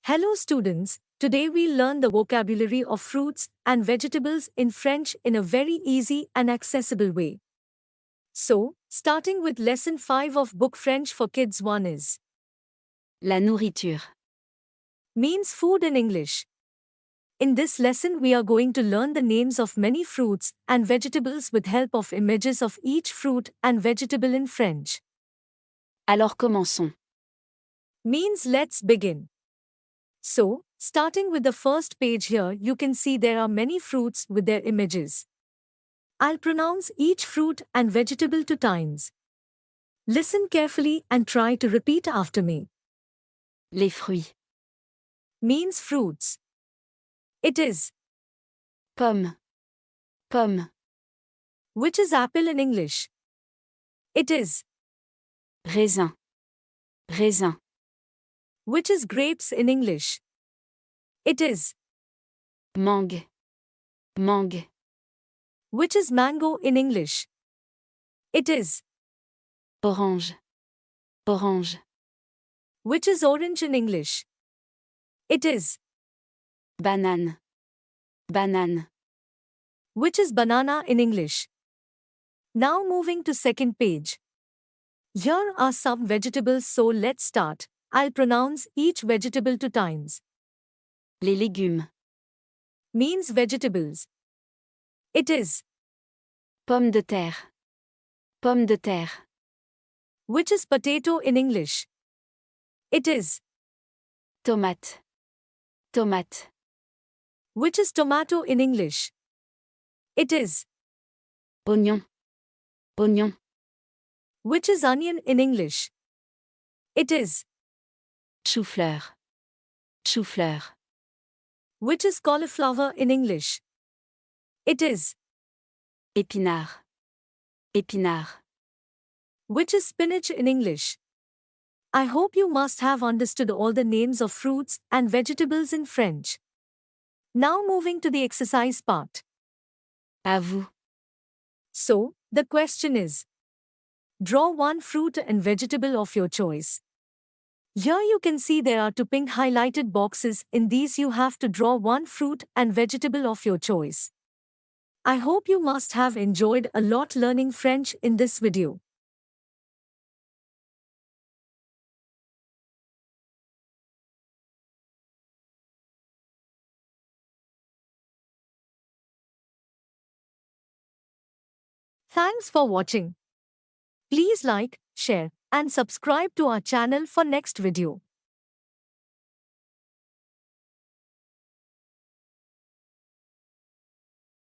Hello students, today we'll learn the vocabulary of fruits and vegetables in French in a very easy and accessible way. So, starting with Lesson 5 of Book French for Kids 1 is La nourriture. means food in English. In this lesson we are going to learn the names of many fruits and vegetables with help of images of each fruit and vegetable in French. Alors commençons. Means let's begin. So, starting with the first page here, you can see there are many fruits with their images. I'll pronounce each fruit and vegetable 2 times. Listen carefully and try to repeat after me. Les fruits. Means fruits. It is, Pomme. Pomme. which is apple in English. It is, Raisin. Raisin. which is grapes in English. It is, Mangue. Mangue. which is mango in English. It is, Orange. Orange. which is orange in English. It is, Banane. Banane. which is banana in English. Now moving to second page. Here are some vegetables, so let's start. I'll pronounce each vegetable 2 times. Les légumes. Means vegetables. It is, Pomme de terre. Pomme de terre. which is potato in English. It is, Tomate. Tomate. which is tomato in English. It is, Oignon. Oignon. which is onion in English. It is, Chou-fleur. Chou-fleur. which is cauliflower in English. It is, Épinard. Épinard. which is spinach in English. I hope you must have understood all the names of fruits and vegetables in French. Now moving to the exercise part. À vous. So, the question is, draw one fruit and vegetable of your choice. Here you can see there are 2 pink highlighted boxes. In these you have to draw one fruit and vegetable of your choice. I hope you must have enjoyed a lot learning French in this video. Thanks for watching. Please like, share, and subscribe to our channel for next video.